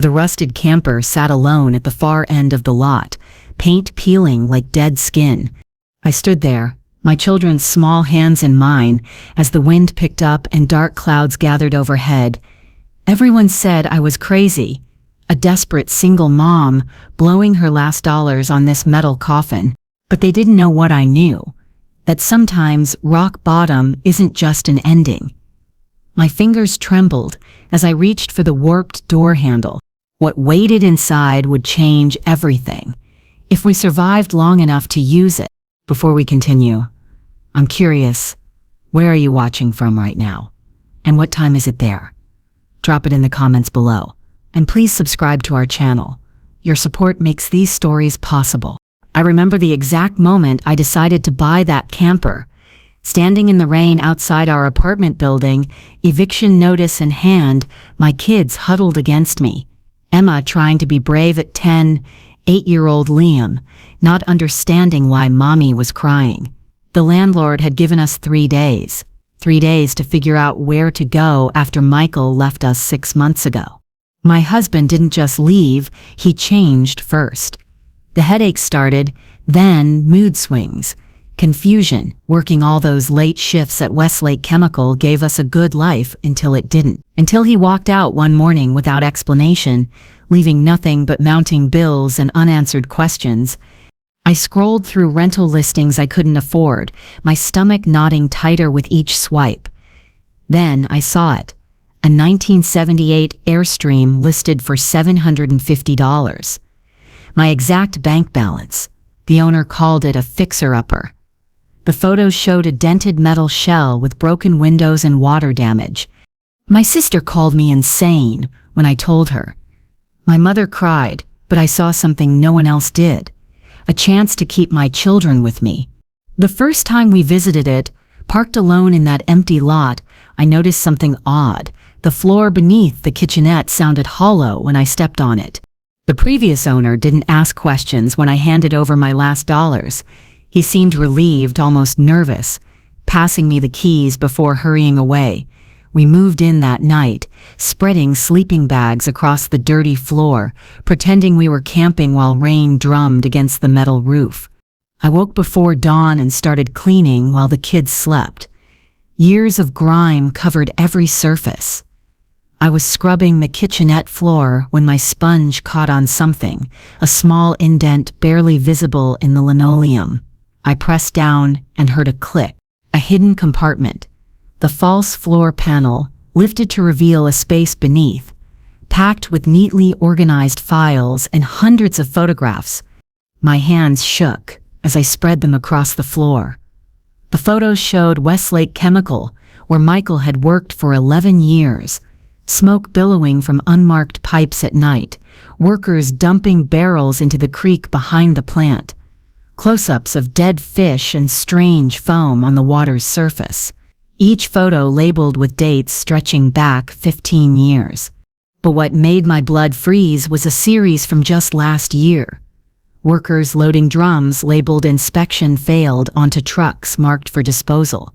The rusted camper sat alone at the far end of the lot, paint peeling like dead skin. I stood there, my children's small hands in mine, as the wind picked up and dark clouds gathered overhead. Everyone said I was crazy, a desperate single mom blowing her last dollars on this metal coffin. But they didn't know what I knew, that sometimes rock bottom isn't just an ending. My fingers trembled as I reached for the warped door handle. What waited inside would change everything, if we survived long enough to use it. Before we continue, I'm curious, where are you watching from right now? And what time is it there? Drop it in the comments below. And please subscribe to our channel. Your support makes these stories possible. I remember the exact moment I decided to buy that camper. Standing in the rain outside our apartment building, eviction notice in hand, my kids huddled against me. Emma trying to be brave at 10, 8-year-old Liam, not understanding why mommy was crying. The landlord had given us 3 days. 3 days to figure out where to go after Michael left us 6 months ago. My husband didn't just leave, he changed first. The headaches started, then mood swings. Confusion, working all those late shifts at Westlake Chemical gave us a good life until it didn't. Until he walked out one morning without explanation, leaving nothing but mounting bills and unanswered questions. I scrolled through rental listings I couldn't afford, my stomach knotting tighter with each swipe. Then I saw it. A 1978 Airstream listed for $750. My exact bank balance. The owner called it a fixer-upper. The photos showed a dented metal shell with broken windows and water damage. My sister called me insane when I told her. My mother cried, but I saw something no one else did. A chance to keep my children with me. The first time we visited it, parked alone in that empty lot, I noticed something odd. The floor beneath the kitchenette sounded hollow when I stepped on it. The previous owner didn't ask questions when I handed over my last dollars. He seemed relieved, almost nervous, passing me the keys before hurrying away. We moved in that night, spreading sleeping bags across the dirty floor, pretending we were camping while rain drummed against the metal roof. I woke before dawn and started cleaning while the kids slept. Years of grime covered every surface. I was scrubbing the kitchenette floor when my sponge caught on something, a small indent barely visible in the linoleum. I pressed down and heard a click. A hidden compartment. The false floor panel, lifted to reveal a space beneath, packed with neatly organized files and hundreds of photographs. My hands shook as I spread them across the floor. The photos showed Westlake Chemical, where Michael had worked for 11 years. Smoke billowing from unmarked pipes at night, workers dumping barrels into the creek behind the plant. Close-ups of dead fish and strange foam on the water's surface. Each photo labeled with dates stretching back 15 years. But what made my blood freeze was a series from just last year. Workers loading drums labeled inspection failed onto trucks marked for disposal.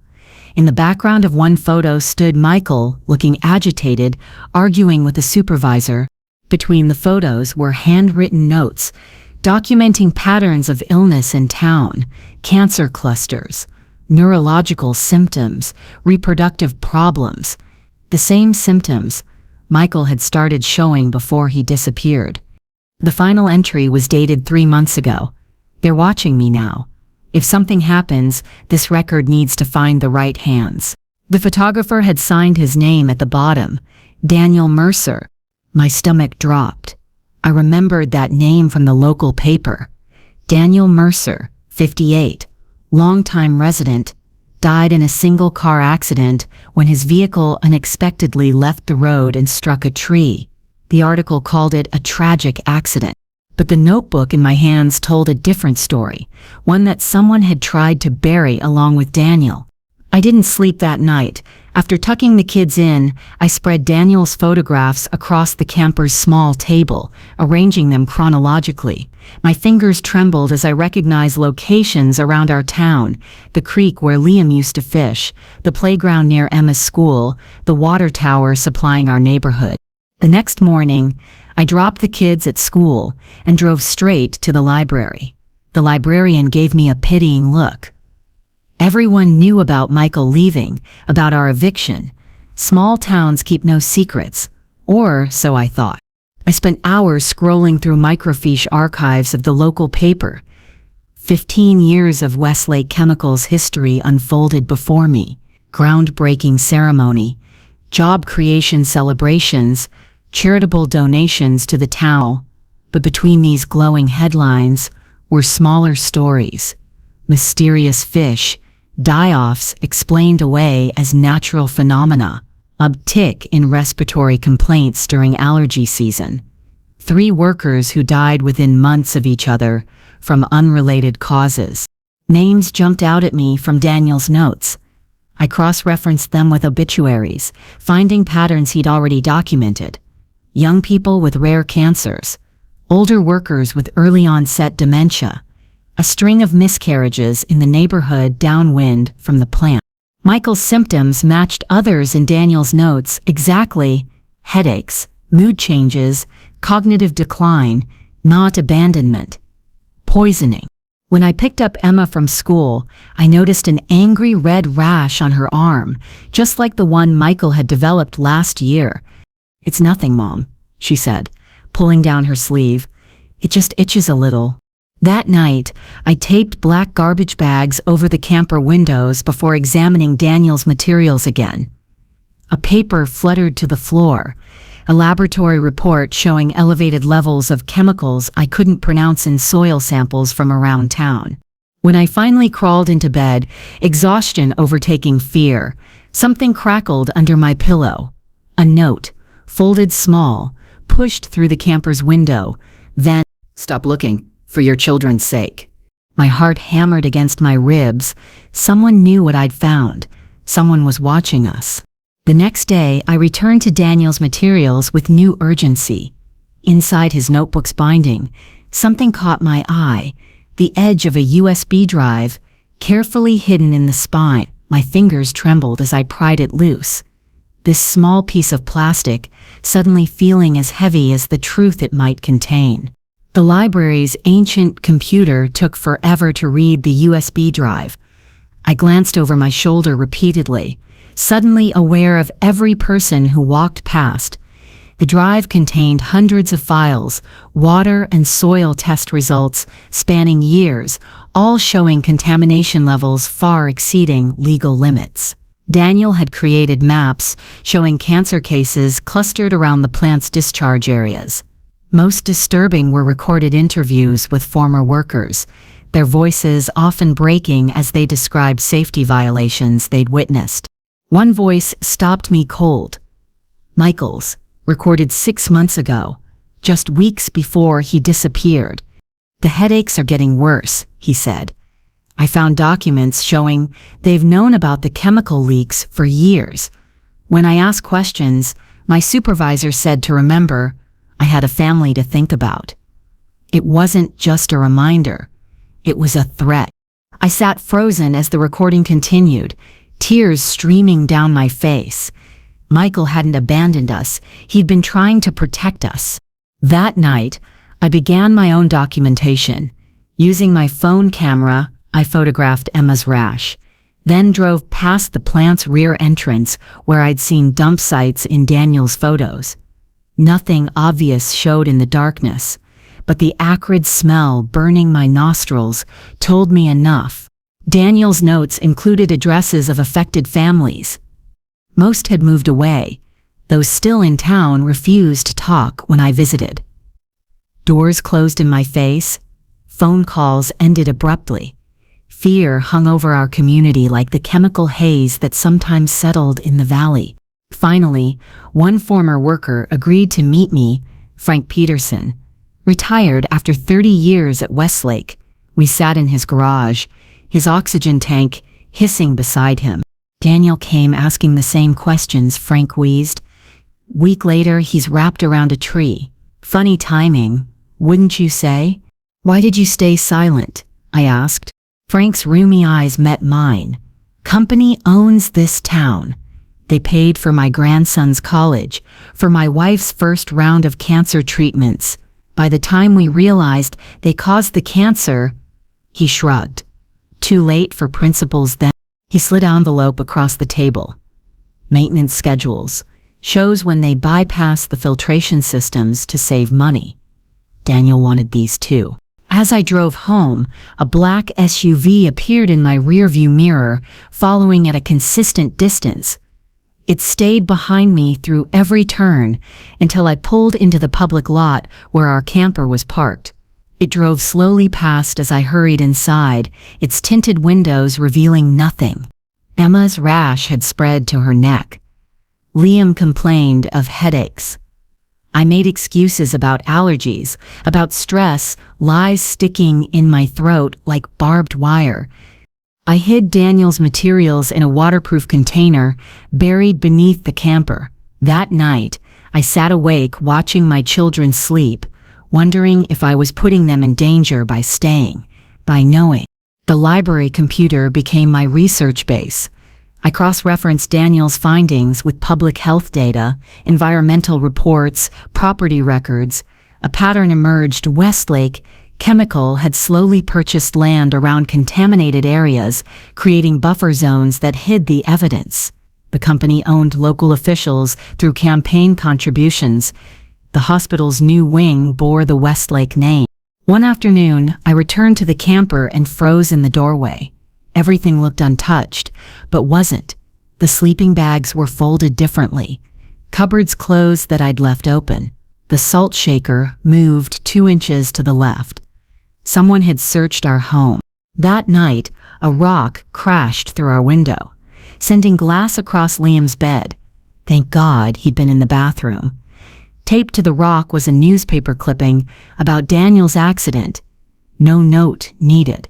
In the background of one photo stood Michael, looking agitated, arguing with a supervisor. Between the photos were handwritten notes, documenting patterns of illness in town, cancer clusters, neurological symptoms, reproductive problems. The same symptoms Michael had started showing before he disappeared. The final entry was dated 3 months ago. They're watching me now. If something happens, this record needs to find the right hands. The photographer had signed his name at the bottom, Daniel Mercer. My stomach dropped. I remembered that name from the local paper. Daniel Mercer, 58, longtime resident, died in a single-car accident when his vehicle unexpectedly left the road and struck a tree. The article called it a tragic accident. But the notebook in my hands told a different story, one that someone had tried to bury along with Daniel. I didn't sleep that night. After tucking the kids in, I spread Daniel's photographs across the camper's small table, arranging them chronologically. My fingers trembled as I recognized locations around our town: the creek where Liam used to fish, the playground near Emma's school, the water tower supplying our neighborhood. The next morning, I dropped the kids at school and drove straight to the library. The librarian gave me a pitying look. Everyone knew about Michael leaving, about our eviction. Small towns keep no secrets, or so I thought. I spent hours scrolling through microfiche archives of the local paper. 15 years of Westlake Chemicals history unfolded before me. Groundbreaking ceremony, job creation celebrations, charitable donations to the town. But between these glowing headlines were smaller stories. Mysterious fish, die-offs explained away as natural phenomena. Uptick in respiratory complaints during allergy season. 3 workers who died within months of each other from unrelated causes. Names jumped out at me from Daniel's notes. I cross-referenced them with obituaries, finding patterns he'd already documented. Young people with rare cancers, older workers with early-onset dementia, a string of miscarriages in the neighborhood downwind from the plant. Michael's symptoms matched others in Daniel's notes exactly: headaches, mood changes, cognitive decline, not abandonment. Poisoning. When I picked up Emma from school, I noticed an angry red rash on her arm, just like the one Michael had developed last year. "It's nothing, Mom," she said, pulling down her sleeve. "It just itches a little." That night, I taped black garbage bags over the camper windows before examining Daniel's materials again. A paper fluttered to the floor, a laboratory report showing elevated levels of chemicals I couldn't pronounce in soil samples from around town. When I finally crawled into bed, exhaustion overtaking fear, something crackled under my pillow. A note, folded small, pushed through the camper's window. Then, "Stop looking. For your children's sake." My heart hammered against my ribs. Someone knew what I'd found. Someone was watching us. The next day, I returned to Daniel's materials with new urgency. Inside his notebook's binding, something caught my eye, the edge of a USB drive, carefully hidden in the spine. My fingers trembled as I pried it loose. This small piece of plastic, suddenly feeling as heavy as the truth it might contain. The library's ancient computer took forever to read the USB drive. I glanced over my shoulder repeatedly, suddenly aware of every person who walked past. The drive contained hundreds of files, water and soil test results spanning years, all showing contamination levels far exceeding legal limits. Daniel had created maps showing cancer cases clustered around the plant's discharge areas. Most disturbing were recorded interviews with former workers, their voices often breaking as they described safety violations they'd witnessed. One voice stopped me cold. Michael's, recorded 6 months ago, just weeks before he disappeared. "The headaches are getting worse," he said. "I found documents showing they've known about the chemical leaks for years. When I asked questions, my supervisor said to remember, I had a family to think about." It wasn't just a reminder. It was a threat. I sat frozen as the recording continued, tears streaming down my face. Michael hadn't abandoned us. He'd been trying to protect us. That night, I began my own documentation. Using my phone camera, I photographed Emma's rash, then drove past the plant's rear entrance where I'd seen dump sites in Daniel's photos. Nothing obvious showed in the darkness, but the acrid smell burning my nostrils told me enough. Daniel's notes included addresses of affected families. Most had moved away. Those still in town refused to talk when I visited. Doors closed in my face. Phone calls ended abruptly. Fear hung over our community like the chemical haze that sometimes settled in the valley. Finally, one former worker agreed to meet me, Frank Peterson, retired after 30 years at Westlake. We sat in his garage, his oxygen tank hissing beside him. Daniel came asking the same questions, Frank wheezed. Week later, he's wrapped around a tree. Funny timing, wouldn't you say? "Why did you stay silent?" I asked. Frank's rheumy eyes met mine. "Company owns this town. They paid for my grandson's college, for my wife's first round of cancer treatments. By the time we realized they caused the cancer, he shrugged. Too late for principals then. He slid an envelope across the table. Maintenance schedules. Shows when they bypass the filtration systems to save money. Daniel wanted these too. As I drove home, a black SUV appeared in my rearview mirror, following at a consistent distance. It stayed behind me through every turn until I pulled into the public lot where our camper was parked. It drove slowly past as I hurried inside, its tinted windows revealing nothing. Emma's rash had spread to her neck. Liam complained of headaches. I made excuses about allergies, about stress, lies sticking in my throat like barbed wire. I hid Daniel's materials in a waterproof container buried beneath the camper. That night, I sat awake watching my children sleep, wondering if I was putting them in danger by staying, by knowing. The library computer became my research base. I cross-referenced Daniel's findings with public health data, environmental reports, property records. A pattern emerged. Westlake Chemical had slowly purchased land around contaminated areas, creating buffer zones that hid the evidence. The company owned local officials through campaign contributions. The hospital's new wing bore the Westlake name. One afternoon, I returned to the camper and froze in the doorway. Everything looked untouched, but wasn't. The sleeping bags were folded differently. Cupboards closed that I'd left open. The salt shaker moved 2 inches to the left. Someone had searched our home. That night, a rock crashed through our window, sending glass across Liam's bed. Thank God he'd been in the bathroom. Taped to the rock was a newspaper clipping about Daniel's accident. No note needed.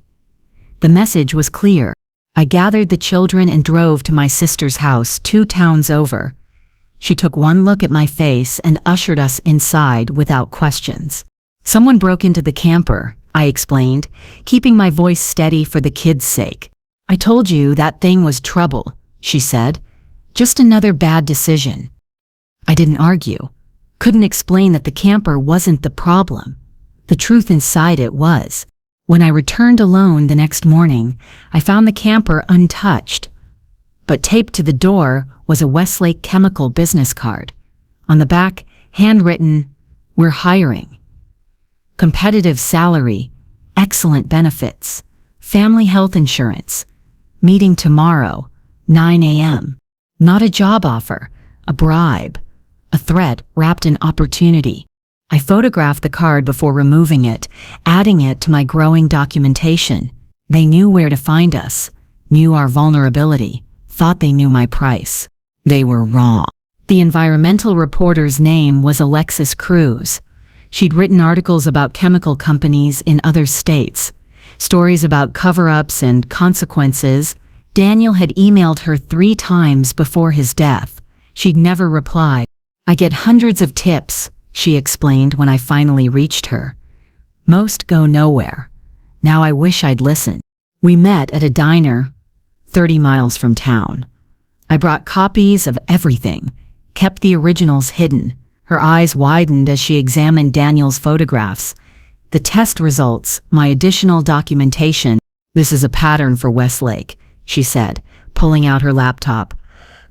The message was clear. I gathered the children and drove to my sister's house 2 towns over. She took one look at my face and ushered us inside without questions. Someone broke into the camper, I explained, keeping my voice steady for the kids' sake. I told you that thing was trouble, she said. Just another bad decision. I didn't argue. Couldn't explain that the camper wasn't the problem. The truth inside it was. When I returned alone the next morning, I found the camper untouched. But taped to the door was a Westlake Chemical business card. On the back, handwritten, "We're hiring. Competitive salary, excellent benefits, family health insurance. Meeting tomorrow, 9 a.m. Not a job offer, a bribe, a threat wrapped in opportunity. I photographed the card before removing it, adding it to my growing documentation. They knew where to find us, knew our vulnerability, thought they knew my price. They were wrong. The environmental reporter's name was Alexis Cruz. She'd written articles about chemical companies in other states, stories about cover-ups and consequences. Daniel had emailed her 3 times before his death. She'd never replied. I get hundreds of tips, she explained when I finally reached her. Most go nowhere. Now I wish I'd listened. We met at a diner, 30 miles from town. I brought copies of everything, kept the originals hidden. Her eyes widened as she examined Daniel's photographs. The test results, my additional documentation. This is a pattern for Westlake, she said, pulling out her laptop.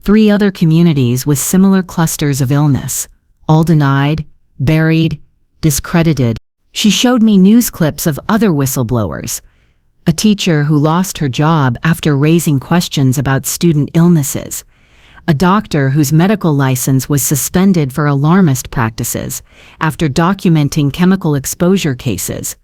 3 other communities with similar clusters of illness, all denied, buried, discredited. She showed me news clips of other whistleblowers. A teacher who lost her job after raising questions about student illnesses. A doctor whose medical license was suspended for alarmist practices after documenting chemical exposure cases.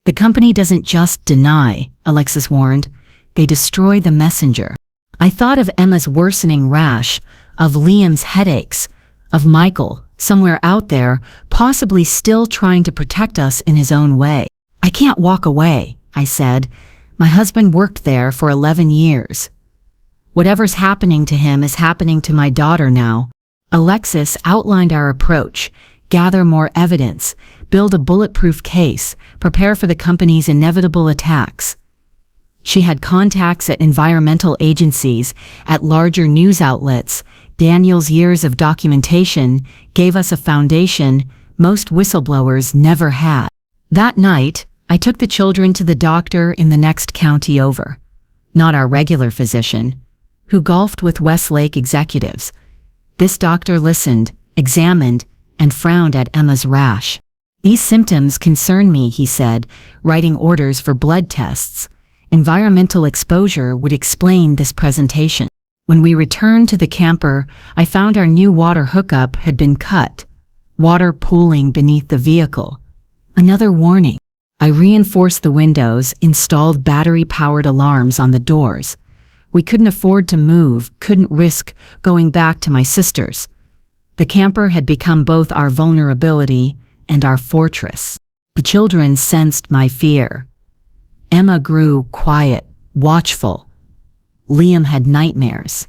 The company doesn't just deny, Alexis warned. They destroy the messenger. I thought of Emma's worsening rash, of Liam's headaches, of Michael, somewhere out there, possibly still trying to protect us in his own way. I can't walk away, I said. My husband worked there for 11 years. Whatever's happening to him is happening to my daughter now. Alexis outlined our approach, gather more evidence, build a bulletproof case, prepare for the company's inevitable attacks. She had contacts at environmental agencies, at larger news outlets, Daniel's years of documentation gave us a foundation most whistleblowers never had. That night, I took the children to the doctor in the next county over. Not our regular physician, who golfed with Westlake executives. This doctor listened, examined, and frowned at Emma's rash. "These symptoms concern me," he said, writing orders for blood tests. "Environmental exposure would explain this presentation." When we returned to the camper, I found our new water hookup had been cut, water pooling beneath the vehicle. Another warning. I reinforced the windows, installed battery-powered alarms on the doors. We couldn't afford to move, couldn't risk going back to my sister's. The camper had become both our vulnerability and our fortress. The children sensed my fear. Emma grew quiet, watchful. Liam had nightmares.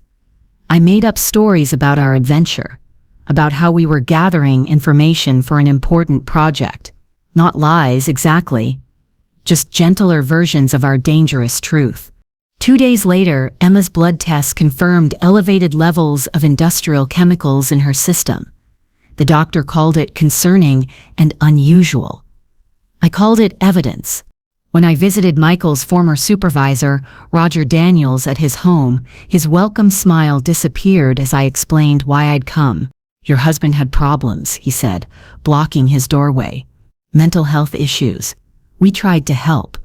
I made up stories about our adventure, about how we were gathering information for an important project. Not lies exactly, just gentler versions of our dangerous truth. 2 days later, Emma's blood tests confirmed elevated levels of industrial chemicals in her system. The doctor called it concerning and unusual. I called it evidence. When I visited Michael's former supervisor, Roger Daniels, at his home, his welcome smile disappeared as I explained why I'd come. "Your husband had problems," he said, blocking his doorway. "Mental health issues. We tried to help."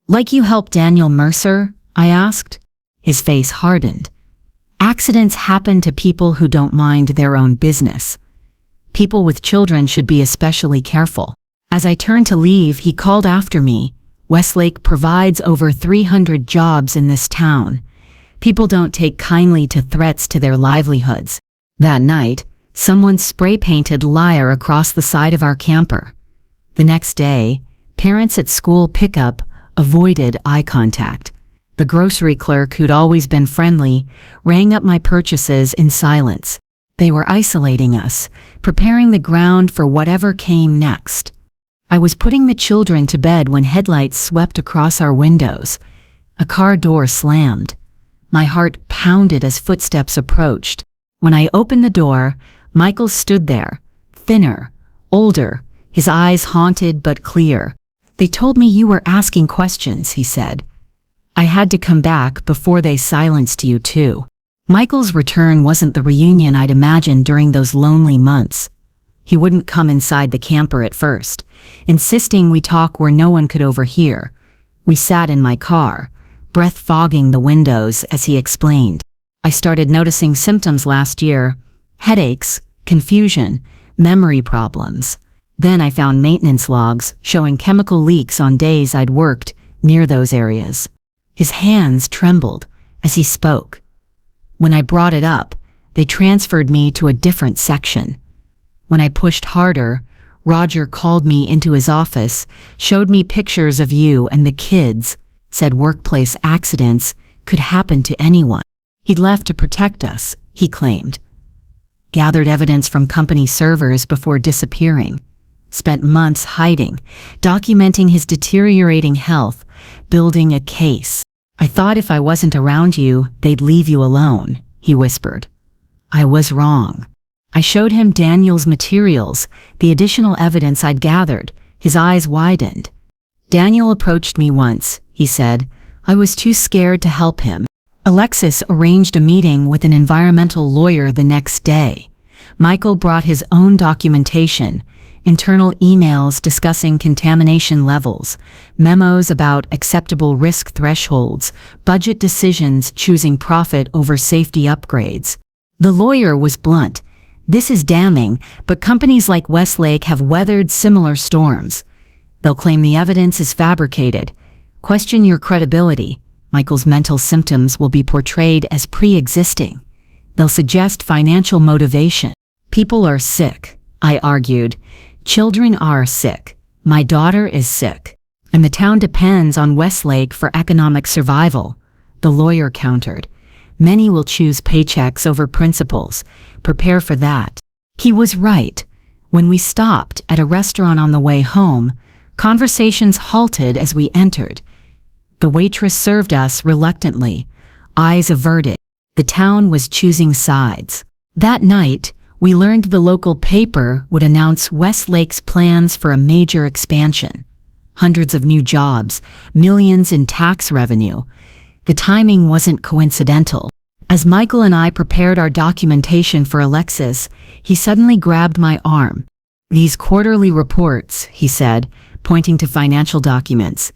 "Like you helped Daniel Mercer?" I asked. His face hardened. "Accidents happen to people who don't mind their own business. People with children should be especially careful." As I turned to leave, he called after me. "Westlake provides over 300 jobs in this town. People don't take kindly to threats to their livelihoods." That night, someone spray-painted "liar" across the side of our camper. The next day, parents at school pickup avoided eye contact. The grocery clerk, who'd always been friendly, rang up my purchases in silence. They were isolating us, preparing the ground for whatever came next. I was putting the children to bed when headlights swept across our windows. A car door slammed. My heart pounded as footsteps approached. When I opened the door, Michael stood there, thinner, older, his eyes haunted but clear. "They told me you were asking questions," he said. "I had to come back before they silenced you too." Michael's return wasn't the reunion I'd imagined during those lonely months. He wouldn't come inside the camper at first, insisting we talk where no one could overhear. We sat in my car, breath fogging the windows as he explained. "I started noticing symptoms last year: headaches, confusion, memory problems. Then I found maintenance logs showing chemical leaks on days I'd worked near those areas." His hands trembled as he spoke. When I brought it up, they transferred me to a different section. When I pushed harder, Roger called me into his office, showed me pictures of you and the kids, said workplace accidents could happen to anyone. He'd left to protect us, he claimed. Gathered evidence from company servers before disappearing. Spent months hiding, documenting his deteriorating health, building a case. "I thought if I wasn't around you, they'd leave you alone," he whispered. I was wrong. I showed him Daniel's materials, the additional evidence I'd gathered. His eyes widened. "Daniel approached me once," he said. "I was too scared to help him." Alexis arranged a meeting with an environmental lawyer the next day. Michael brought his own documentation, internal emails discussing contamination levels, memos about acceptable risk thresholds, budget decisions choosing profit over safety upgrades. The lawyer was blunt. "This is damning, but companies like Westlake have weathered similar storms. They'll claim the evidence is fabricated. Question your credibility. Michael's mental symptoms will be portrayed as pre-existing. They'll suggest financial motivation. People are sick," I argued. "Children are sick. My daughter is sick. And the town depends on Westlake for economic survival," the lawyer countered. "Many will choose paychecks over principles. Prepare for that." He was right. When we stopped at a restaurant on the way home, conversations halted as we entered. The waitress served us reluctantly, eyes averted. The town was choosing sides. That night, we learned the local paper would announce Westlake's plans for a major expansion. Hundreds of new jobs, millions in tax revenue. The timing wasn't coincidental. As Michael and I prepared our documentation for Alexis, he suddenly grabbed my arm. "These quarterly reports," he said, pointing to financial documents.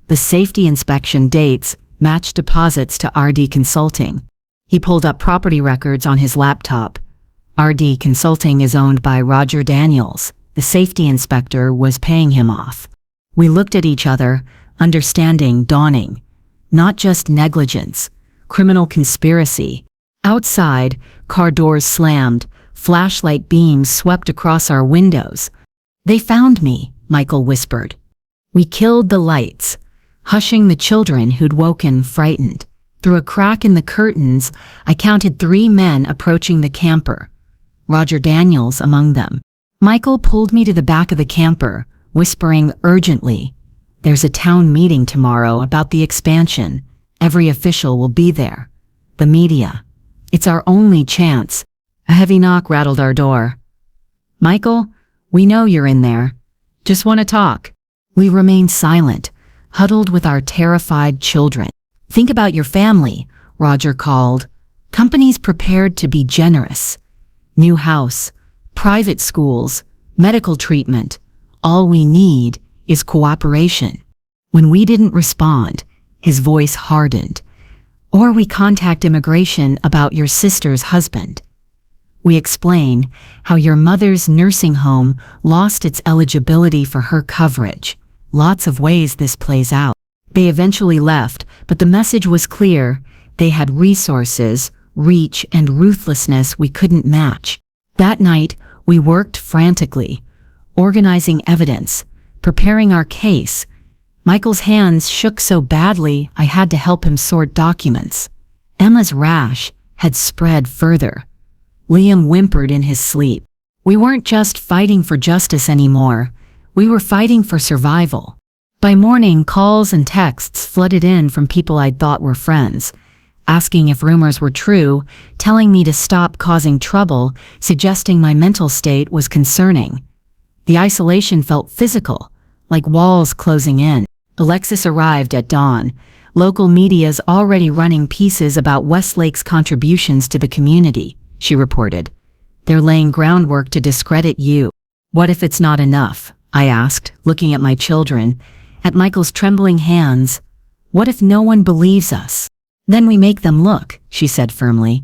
"The safety inspection dates match deposits to RD Consulting." He pulled up property records on his laptop. RD Consulting is owned by Roger Daniels. The safety inspector was paying him off. We looked at each other, understanding dawning. Not just negligence, criminal conspiracy. Outside, car doors slammed, flashlight beams swept across our windows. "They found me," Michael whispered. We killed the lights, hushing the children who'd woken frightened. Through a crack in the curtains, I counted 3 men approaching the camper. Roger Daniels among them. Michael pulled me to the back of the camper, whispering urgently, "There's a town meeting tomorrow about the expansion. Every official will be there. The media. It's our only chance." A heavy knock rattled our door. "Michael, we know you're in there. Just want to talk." We remained silent, huddled with our terrified children. "Think about your family," Roger called. "Companies prepared to be generous. New house, private schools, medical treatment. All we need is cooperation." When we didn't respond, his voice hardened. "Or we contact immigration about your sister's husband. We explain how your mother's nursing home lost its eligibility for her coverage. Lots of ways this plays out." They eventually left, but the message was clear. They had resources, reach, and ruthlessness we couldn't match. That night, we worked frantically, organizing evidence, preparing our case. Michael's hands shook so badly I had to help him sort documents. Emma's rash had spread further. Liam whimpered in his sleep. We weren't just fighting for justice anymore. We were fighting for survival. By morning, calls and texts flooded in from people I'd thought were friends, asking if rumors were true, telling me to stop causing trouble, suggesting my mental state was concerning. The isolation felt physical, like walls closing in. Alexis arrived at dawn. Local media's already running pieces about Westlake's contributions to the community, she reported. "They're laying groundwork to discredit you." "What if it's not enough?" I asked, looking at my children, at Michael's trembling hands. "What if no one believes us?" "Then we make them look," she said firmly.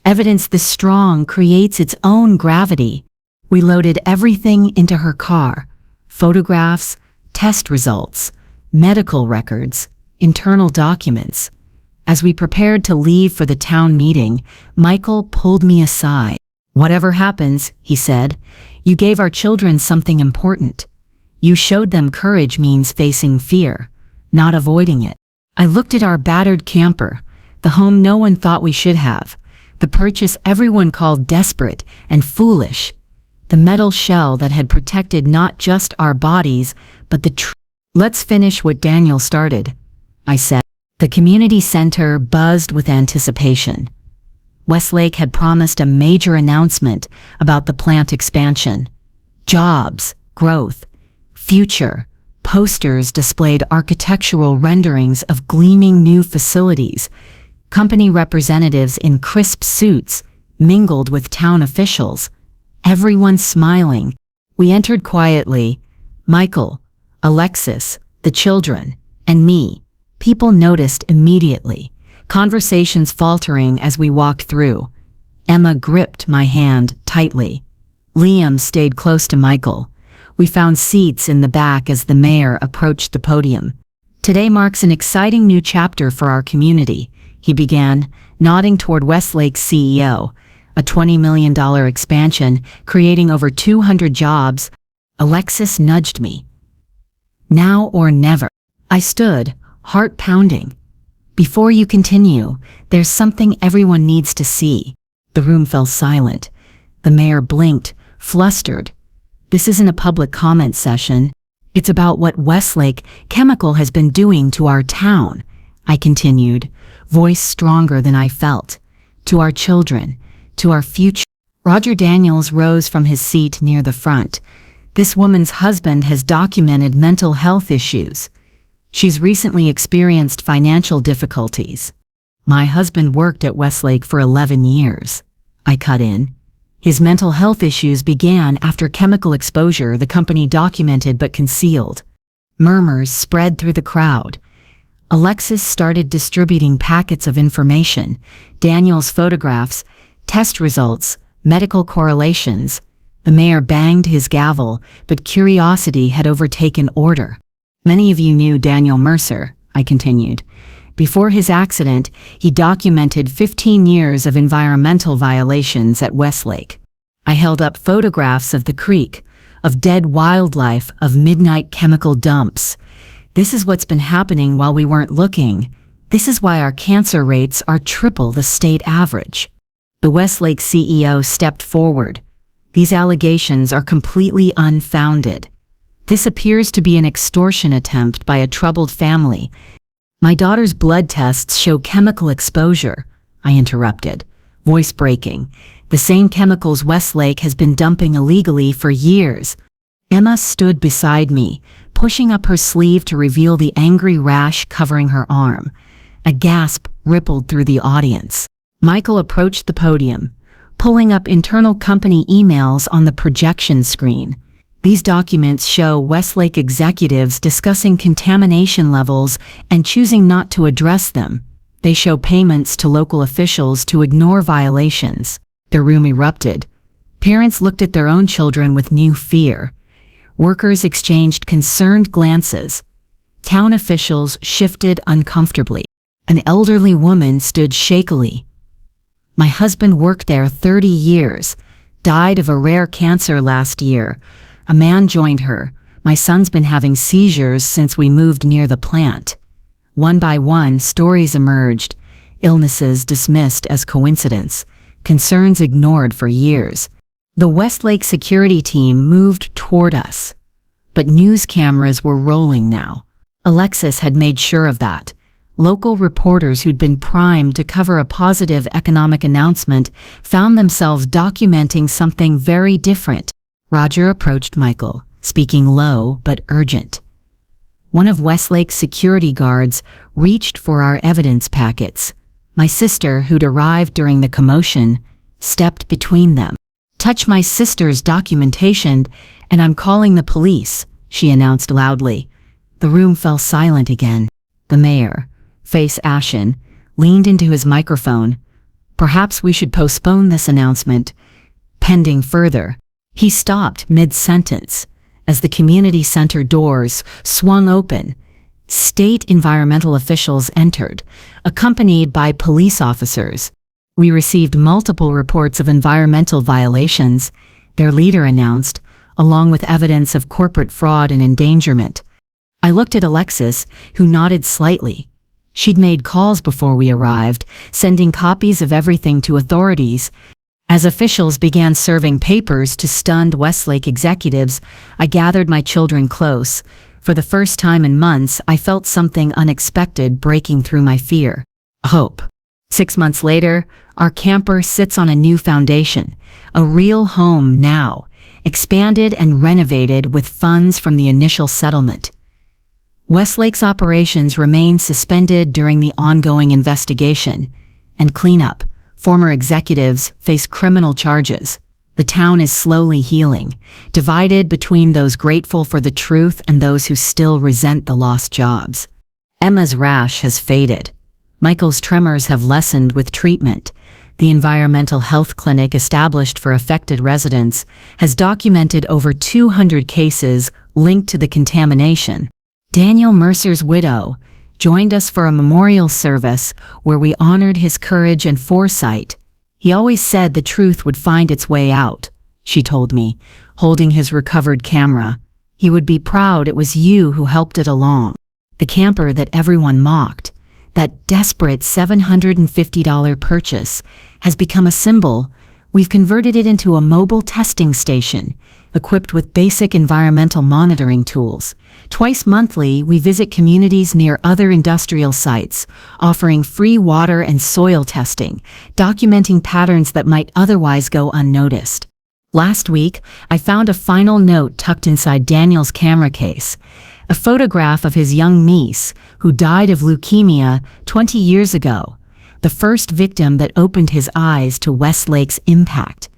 "Evidence this strong creates its own gravity." We loaded everything into her car. Photographs, test results, medical records, internal documents. As we prepared to leave for the town meeting, Michael pulled me aside. "Whatever happens," he said, "you gave our children something important. You showed them courage means facing fear, not avoiding it." I looked at our battered camper, the home no one thought we should have, the purchase everyone called desperate and foolish, the metal shell that had protected not just our bodies, but the truth. "Let's finish what Daniel started," I said. The community center buzzed with anticipation. Westlake had promised a major announcement about the plant expansion. Jobs, growth, future. Posters displayed architectural renderings of gleaming new facilities. Company representatives in crisp suits mingled with town officials, everyone smiling. We entered quietly. Michael, Alexis, the children, and me. People noticed immediately, conversations faltering as we walked through. Emma gripped my hand tightly. Liam stayed close to Michael. We found seats in the back as the mayor approached the podium. "Today marks an exciting new chapter for our community," he began, nodding toward Westlake's CEO. "A $20 million expansion, creating over 200 jobs." Alexis nudged me. "Now or never." I stood, heart pounding. "Before you continue, there's something everyone needs to see." The room fell silent. The mayor blinked, flustered. "This isn't a public comment session. It's about what Westlake Chemical has been doing to our town," I continued, voice stronger than I felt. "To our children, to our future. Roger Daniels rose from his seat near the front. This woman's husband has documented mental health issues. She's recently experienced financial difficulties. My husband worked at Westlake for 11 years. I cut in. His mental health issues began after chemical exposure the company documented but concealed. Murmurs spread through the crowd. Alexis started distributing packets of information, Daniel's photographs, test results, medical correlations. The mayor banged his gavel, but curiosity had overtaken order. Many of you knew Daniel Mercer, I continued. Before his accident, he documented 15 years of environmental violations at Westlake. I held up photographs of the creek, of dead wildlife, of midnight chemical dumps. This is what's been happening while we weren't looking. This is why our cancer rates are triple the state average. The Westlake CEO stepped forward. These allegations are completely unfounded. This appears to be an extortion attempt by a troubled family. My daughter's blood tests show chemical exposure, I interrupted, voice breaking. The same chemicals Westlake has been dumping illegally for years. Emma stood beside me, pushing up her sleeve to reveal the angry rash covering her arm. A gasp rippled through the audience. Michael approached the podium, pulling up internal company emails on the projection screen. These documents show Westlake executives discussing contamination levels and choosing not to address them. They show payments to local officials to ignore violations. The room erupted. Parents looked at their own children with new fear. Workers exchanged concerned glances. Town officials shifted uncomfortably. An elderly woman stood shakily. My husband worked there 30 years, died of a rare cancer last year. A man joined her. My son's been having seizures since we moved near the plant. One by one, stories emerged. Illnesses dismissed as coincidence. Concerns ignored for years. The Westlake security team moved toward us. But news cameras were rolling now. Alexis had made sure of that. Local reporters who'd been primed to cover a positive economic announcement found themselves documenting something very different. Roger approached Michael, speaking low but urgent. One of Westlake's security guards reached for our evidence packets. My sister, who'd arrived during the commotion, stepped between them. "Touch my sister's documentation, and I'm calling the police," she announced loudly. The room fell silent again. The mayor, face ashen, leaned into his microphone. "Perhaps we should postpone this announcement, pending further." He stopped mid-sentence as the community center doors swung open. State environmental officials entered, accompanied by police officers. "We received multiple reports of environmental violations," their leader announced, along with evidence of corporate fraud and endangerment. I looked at Alexis, who nodded slightly. She'd made calls before we arrived, sending copies of everything to authorities. As officials began serving papers to stunned Westlake executives, I gathered my children close. For the first time in months, I felt something unexpected breaking through my fear. Hope. 6 months later, our camper sits on a new foundation, a real home now, expanded and renovated with funds from the initial settlement. Westlake's operations remain suspended during the ongoing investigation and cleanup. Former executives face criminal charges. The town is slowly healing, divided between those grateful for the truth and those who still resent the lost jobs. Emma's rash has faded. Michael's tremors have lessened with treatment. The environmental health clinic established for affected residents has documented over 200 cases linked to the contamination. Daniel Mercer's widow joined us for a memorial service where we honored his courage and foresight. "He always said the truth would find its way out," she told me, holding his recovered camera. "He would be proud it was you who helped it along." The camper that everyone mocked, that desperate $750 purchase, has become a symbol. We've converted it into a mobile testing station, equipped with basic environmental monitoring tools. Twice monthly, we visit communities near other industrial sites, offering free water and soil testing, documenting patterns that might otherwise go unnoticed. Last week, I found a final note tucked inside Daniel's camera case, a photograph of his young niece, who died of leukemia 20 years ago, the first victim that opened his eyes to Westlake's impact.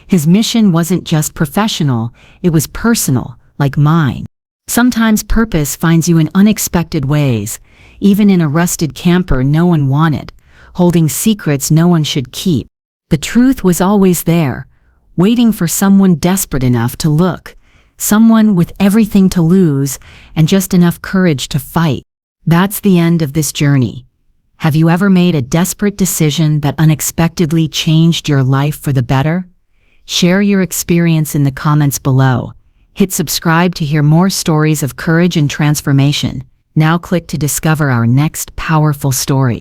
His mission wasn't just professional, it was personal, like mine. Sometimes purpose finds you in unexpected ways, even in a rusted camper no one wanted, holding secrets no one should keep. The truth was always there, waiting for someone desperate enough to look, someone with everything to lose and just enough courage to fight. That's the end of this journey. Have you ever made a desperate decision that unexpectedly changed your life for the better? Share your experience in the comments below. Hit subscribe to hear more stories of courage and transformation. Now click to discover our next powerful story.